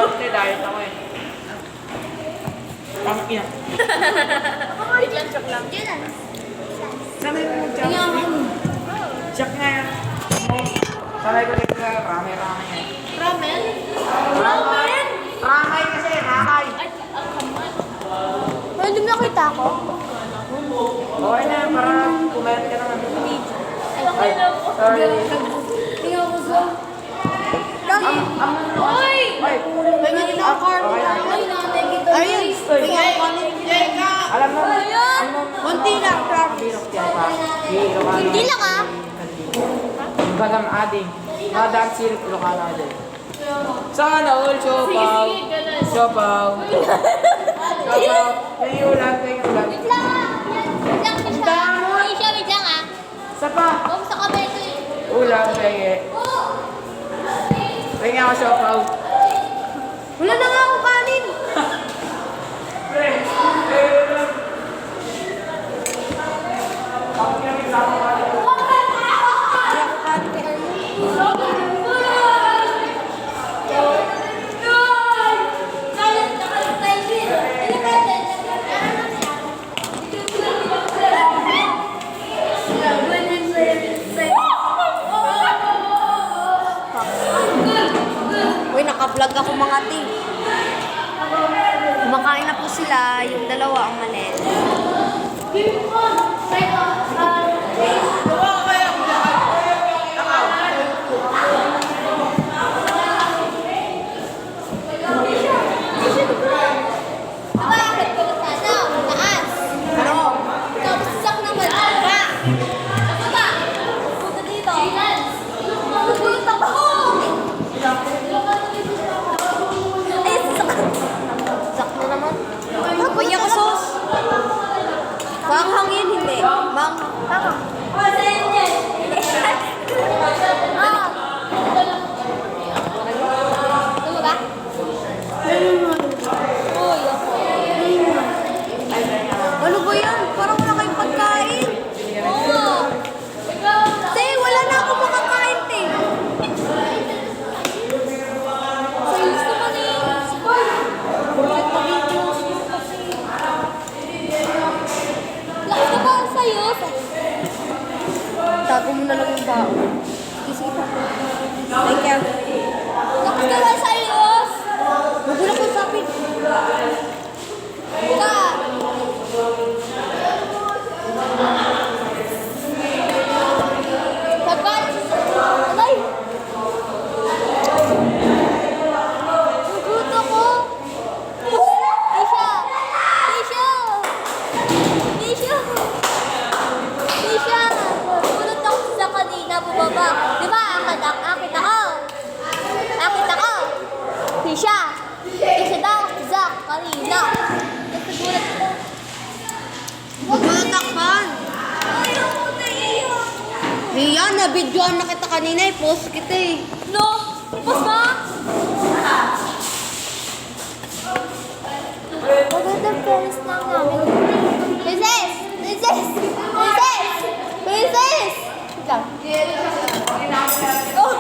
Hindi, diet ako eh. Tangin na. Wait lang, chok lang. Sanay ko mag-chop. Chop nga yan. Sanay ko dito na rame-rame yan. Ramen? Ramen? Ramay kasi, ramay. Ay, ang kaman. Pwede mo nakita ko? Okay na, para kumain ka naman. Okay na po. Sorry. Tingnan ko sa... Oy! Ay, May ganito ang card. Okay lang. Ayun. Tingnan ko kanin. alam mo, Konti lang, promise. Hirok yan pa. Hirok ka Hindi lang ah. Bagang ading. Madang sirip, Ilocano ading. Sana all siopaw. Sige, ganun. Siopaw. Siopaw. Yung ulam, yung ulam. Wait lang ah. Wait lang, Misha. Wait lang ah. Isa pa. Huwag sa kamay ito eh. Ulam, penge. Penge ako siopaw. Wala na nga akong kanin. Pre, ulam. Bakit kami kasama ka? Uy, naka-vlog ako mga ting. Kumakain na po sila, yung dalawa ang manel. Sakto naman. Kuya ko sauce. Manghangin, hindi. Manghang. Ano ba? Uy, ako. Ano ba yan? Parang wala kayong pagkain. Oo. Te, wala na akong makakain, te. Sayos naman eh. Bakit mag-i-close mo kasi? Lakas na ba ang sayos? Tago mo na lang yung bao. Sige pa. Thank you. Lakas na ba ang sayos? Huwag mo na kong sapin. Ka! Pagkain sa alay! Naguto ko! Tisha! Tisha! Tisha! Tisha! Kulot ako sa kanina bumaba. Di ba? Akit ako! Akit ako! Tisha! Tisha daw! Zak! Kanina! Nagulat ko. Huwag mo takpan! Ayaw ko na iyo! Riyan, na-videoan na kita kanina eh. Post kita eh. No! Post ba? Magandang Paris lang namin. Princess! Princess! Princess! Princess! Wait lang. Oh!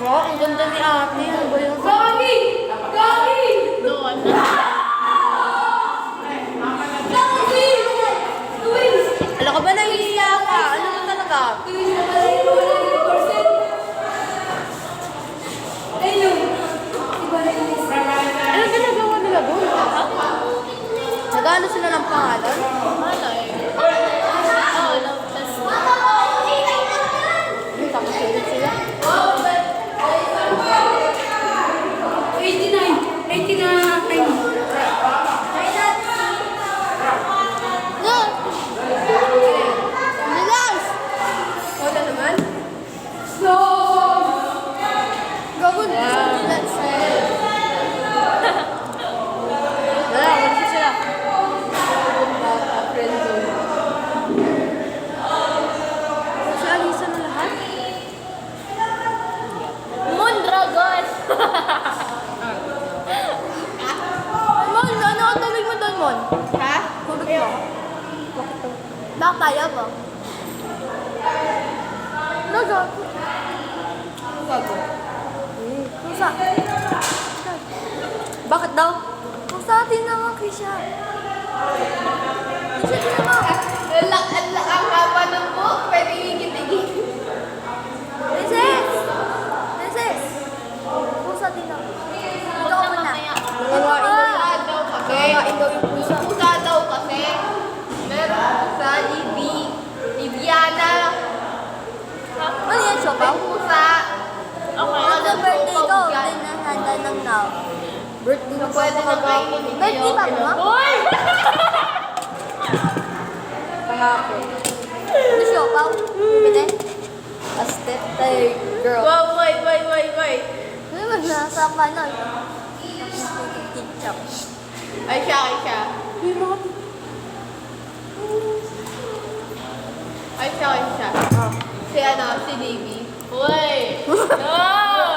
Ang ganda ni ate. Ano ba yun? Gagi! Gagi! Doon. Gagi! Alam ka ba nahihiya ka? Ano ba talaga? papaya ba? Ano gago? Pusa. Bakit daw? Pusa atin naman, Krisha. Krisha, tingnan mo. Ang haba ng buhok, pwede higit-higit. Princess! Princess! Pusa din ako. Ikaw ko na. Kakain daw yung pusa. Pusa daw kasi. Meron pusa, Liviana. Ano yan, Siopaw? Pusa. Okay. Ano birthday ko? Dinahanda ng now. Birthday ko Pwede na kainin ni Birthday ba mo? Uy! Kahapon. Ano Siopaw? Bumili? Aesthetic girl. Wow, wait. Ano ba nasa kanan? Ketchup. Ay, siya. Ay, siya. Si Davy. Uy! No!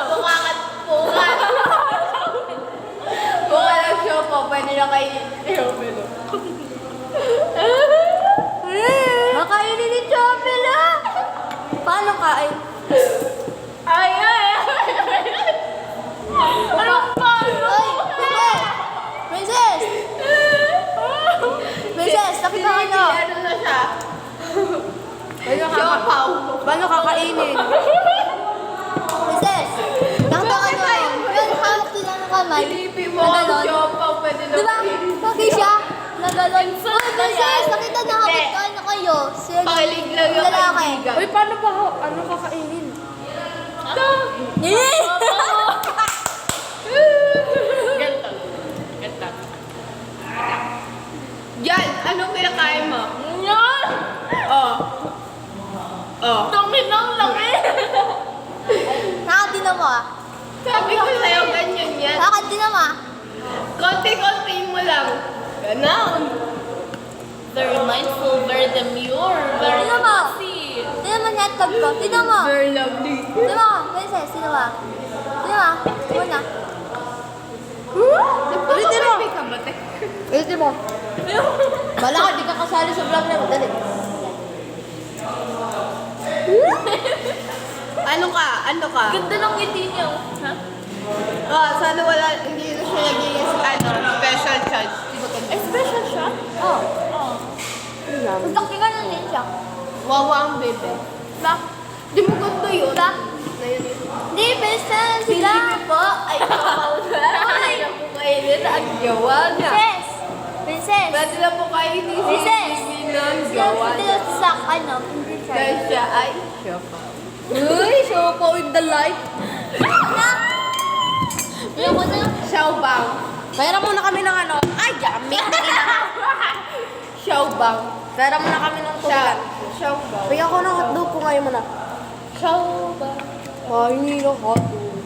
Pungat. Punga lang siya po. Pwede na kainin. Makainin ni Chopel ah! Paano kain? Ay! Ano pa? Ay! Princess! Princess, nakita ka na. Ano na siya? Siopaw. Paano kakainin? Princess! Nakita ka na. Yung hawak din ang kamay. Pilipin mo ang Naganon. siopaw. Pwede na Di ba? kainin. Pagi siya. Naganon. Uy, Princess! Nakita na kapit ka na kayo. Sila Pakilig lang yung lalaki. kaibigan. Uy, paano ba ano kakainin? Nini! Ganta. Yan, anong kinakain mo? Yan! Oh. Tungin ng laki! Nakadina mo ah. Sabi ko sa'yo, ganyan yan. Nakadina mo ah. Konti-konti mo lang. Ganon. Very mindful, very demure, very Tingnan mo. classy. Tingnan mo netcog ko. Tingnan mo. Very lovely. Tingnan mo. Princess, tingnan mo. Tingnan mo. Una. Ulitin mo. Ka ba, te? Ulitin mo. Bala ka, di ka kasali sa vlog na. Dali. Ano ka? Ganda ng ngiti niyo. Ha? Sana hindi na siya naging special charge. Special siya? Oo. Mas laki ka na din siya. Wawa ang bebe. Di mo ganda yun. Hindi, best friend sila. Hindi po. Ay, ay na po kainin ang gawa nga. Princess. Princess. Pwede na po kainin si Princess. Bibi ng gawa Sila niya. sa ano, hindi Dahil siya. siya ay siopaw. Uy, siopaw in the light. Yung ko na. Siopaw. Pera muna kami ng ano. Ay, yummy. Siopaw. Pera muna kami ng tulan. Siopaw. Bigyan ko ng hotdog ko ngayon muna. Siopaw. Ay, hindi na hotdog.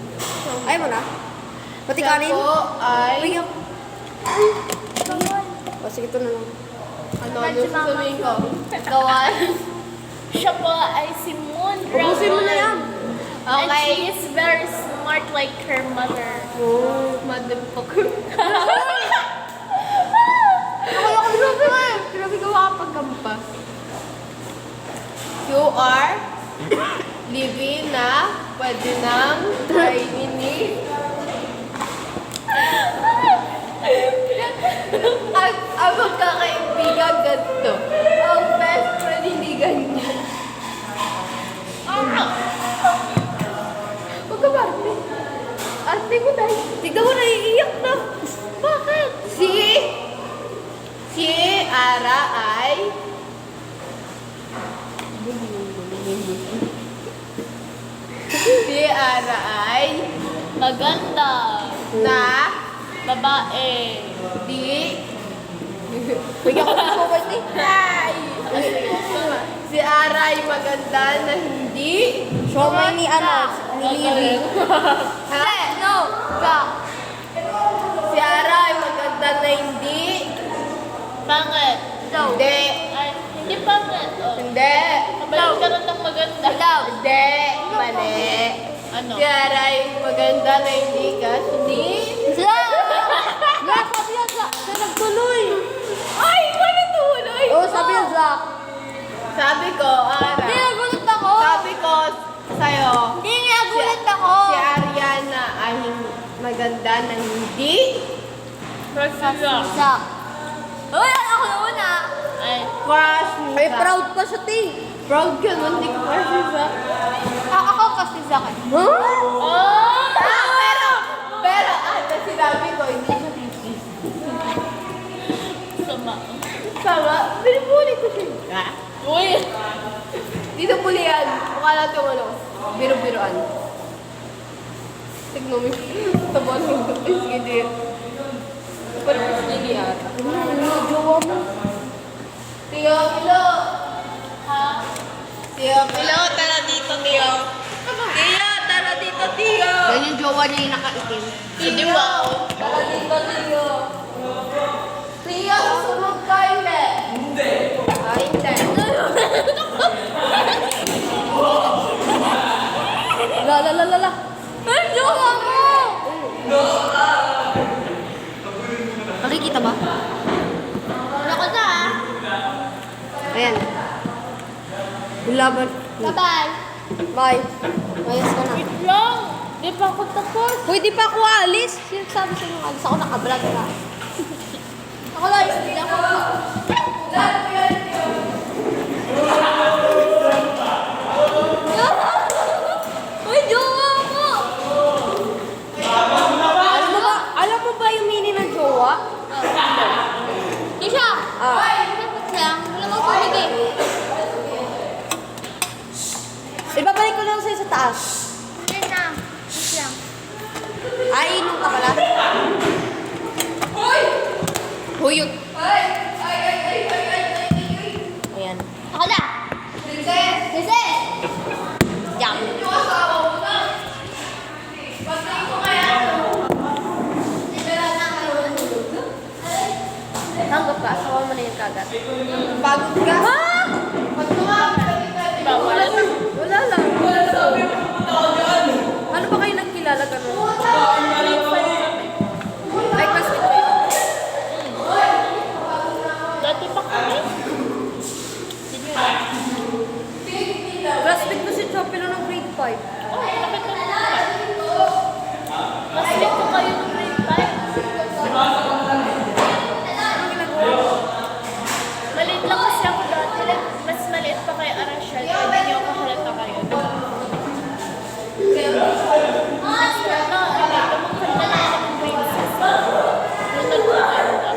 Ay mo na. Pati Siya kanin. po ay... Bigyan ko. O, sige, ito na lang. Ano sasabihin ko? Gawan. Siya po ay si Moon Ubusin mo na yan. And Okay. she is very smart like her mother. Oh. Motherfucker. Grabe gawa ka pagkampa. You are living na pwede nang kainin ni ang magkakaibigan ganito. Ang best friend hindi ganyan. Huwag ka Barbie. Arte mo dahil. Tignan mo, naiiyak na. Bakit? Si Ara ay si Ara ay Maganda. na Babae. di Bigyan ko ng super tea. ay si Ara ay maganda na hindi Siomay ni ano, ni Livy. ha? No! Ka. Si Ara ay maganda na hindi Pangit. hindi Ay, hindi pangit. Oh. hindi Kabalik ka rin ng maganda. hindi mali Ano? si Ara ay maganda na hindi kasi Sila! Black, sabi yan, Black. Siya nagtuloy. ay! Wala tuloy! Oo, sabi yan, Zach. Sabi ko, Ara. Hindi, nagulat ako. Sabi ko sa'yo, Hindi, nagulat ako. si Ariana ay maganda na hindi. Sa. Uy, ako na una. Ay, Crush mo Ay, sa- proud pa siya, Ting. Proud ka nun, hindi ko crush mo sa... Ako kasi sa akin. Oh! Pero, sinabi ko, hindi siya busy. sama. Sama, binubuli ko siya. Uy! Dito bulian. Mukha natin yung ano, biro-biroan. Tignan mo yung tabuan mo. Ay, sige, di. Parang mas lili ata. Ano, jowa mo? Tiyo, Pilo! Ha? Tiyo, Pilo, tara dito, Tiyo. Tiyo, tara dito, Tiyo. Yan yung jowa niya yung nakaitim. Hindi ba? Tara dito, Tiyo. Tiyo, susunod ka, hindi. Hindi. Ah, hindi. La. Ay, jowa mo! Nakikita ba? Ako na ah. Ayan. Laban. Bye-bye. Bye. Mayas ka na. Wait lang! Di pa ako tapos. Pwede pa ako alis. Sino sabi sa'yo nung alis? Ako nakablog na. Ako lang, hindi ako. Uy, jowa mo! Alam mo ba yung meaning ng jowa? Kisha! Dapat lang. Wala mo tubig eh. Ibabalik ko lang sa'yo sa taas. Yan na. Wait lang. Ay, inom ka pala. Huyot. Ayan. Ako na. Princess! Jam. Tanggap ka. Asawa mo na yung kagat. Pagod ka? Ha? Bawal. Wala lang. Ano ba kayo nagkilala ka nun? Ay, classmate ba yun? Dati pa kami. Classmate ko si Chopino ng grade 5. Oh, bakit naman? Mas late ko kayo ng grade 5. Maliit lang kasi ako dati. Like, mas maliit pa kay Arashel. Kaya hindi niyo ako halata kayo. Mas na, tumakanda na ako ng grade 6. Nung nagkakanda.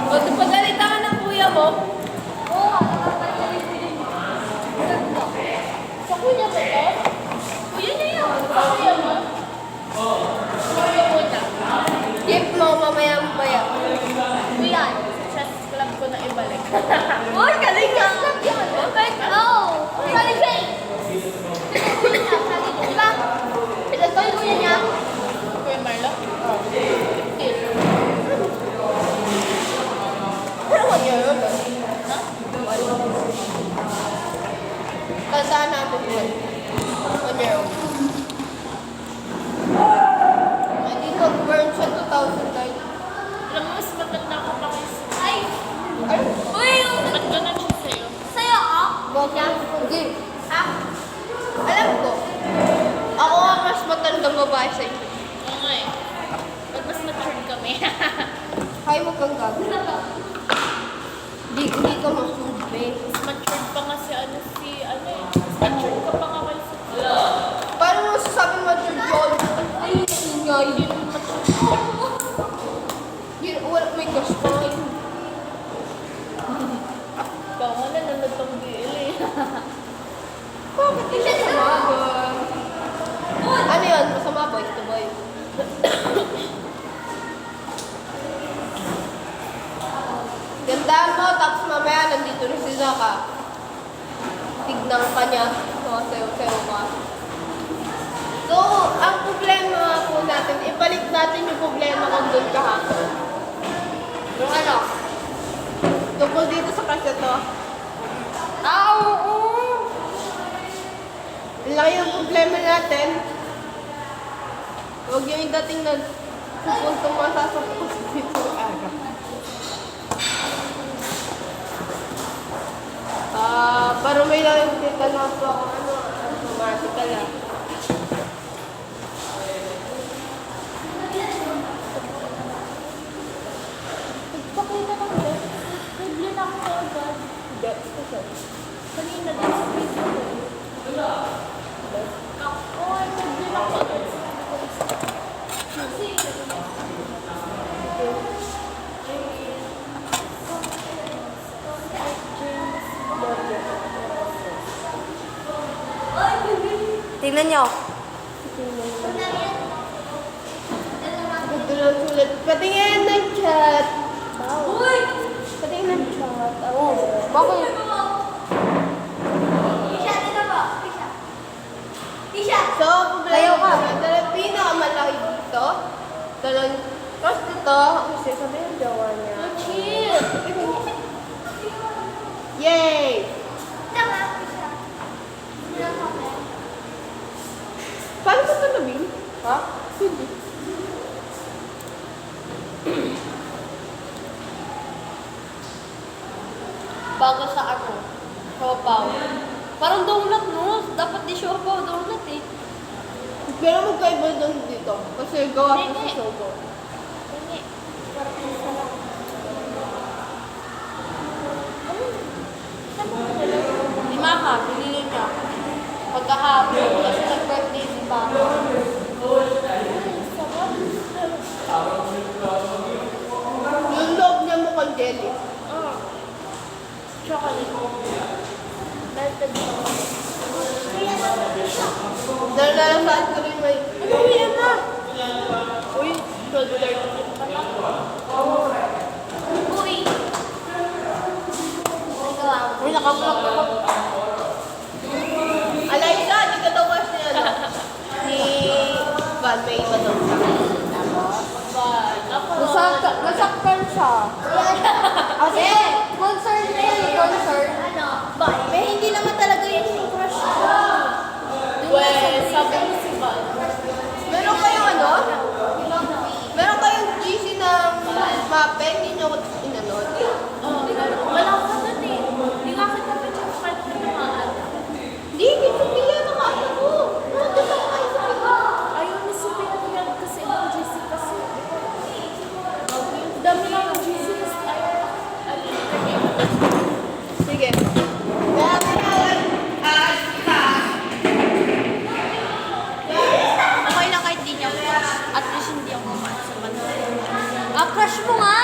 O, pagalitan ka ng kuya mo. Sa kuya ba to? Kuya niya yun. Sa kuya mo? Kuya mo na. Gift mo, mamaya maya. Kuya, chess club ko na ibalik. Uy, galing ka! Oh! Galing siya! Diba? Ilan ko yung kuya niya? Kuya Marlo? Pero wag niyo yun. Ha? Tandaan natin yun. Wag niyo yun. Ay, di nag-burn siya 2009. Alam mo, mas maganda ako pa kayo sa... Ay! Uy! Ba't ganun siya sa'yo? Sa'yo ako? Bok niya? Hindi. Ah, alam ko. Ako nga mas matandang babae sa inyo. Oo nga eh. Ba't mas matured kami? Kaya mo kang gagawin. Hindi ka masulbe. Mas matured pa nga si ano eh. Mas matured ka pa nga kayo sa... Paano mo sasabi mature yun? Ay, ingay. Hindi mo matured. Yun, wala, may gosh pa ngayon. Ikaw nga nanonood pang BL eh. Bakit hindi siya sumagod? Tandaan mo, tapos mamaya nandito na si Zaka. Tignan ka niya. Sayo-sayo ka. So, ang problema po natin, ibalik natin yung problema kung doon kahapon. Yung ano? Tungkol dito sa kasi to. Oo! Ang laki yung problema natin. Huwag yung dating na pupuntong masasapos dito ng aga. Para may lang yung dito lang po ako, automatical ah. Nagpakita lang din. Bigla na ako agad. Kanina din sa Facebook. Ako ay bigla na ako agad. Kasi, Tingnan nyo. Ganda lang sulat. Patingin ng chat. uy! Patingin ng chat. Oh, bakit? Tisha, dito ba? Tisha. Tisha! So, problema Ayaw ka. Talagang pinakamalaki dito. Talagang, tapos dito, kasi sabi yung jawa niya. Oh, chill! Yay! Tama, Tisha. Paano sa tanabing? Ha? Hindi. Bago sa ano? Siopaw. Parang donut, no? Dapat di siopaw, donut eh. Pero magkaiba doon dito. Kasi gawa ko sa Hindi. sobo. Hindi. Parang masarap. Lima ka, pinili niya. Pagkahapon, kasi nag-birthday si Papa. Yung loob niya mukhang jelly. Chocolate. Melted chocolate. Nalalasaan ko rin may... Ano yan na? Uy, 12:30 pa lang. Uy! Uy, naka-vlog ako. Alaysa, di ka daw watch ni ano? Ni Van, may iba daw siya. Nasaktan siya. Kasi, concern na yun, concern. Ano? Bye. May hindi naman talaga yung crush ko. Sabi mo si Van. Meron kayong ano? Meron kayong GC ng mape, hindi nyo inanod? Wala ko doon eh. Hindi nga kita pa yung part na namaan. Hindi, hindi yan nakaano ko. Nandun ako kayo sa piga. Ayaw ni Sophie na nag kasi ng GC kasi. Dami lang ng GC kasi ayaw na. Sige. Kaya kailangan, Okay lang kahit di niya crush. At least hindi ako crush sa kanila. Ah, crush mo nga!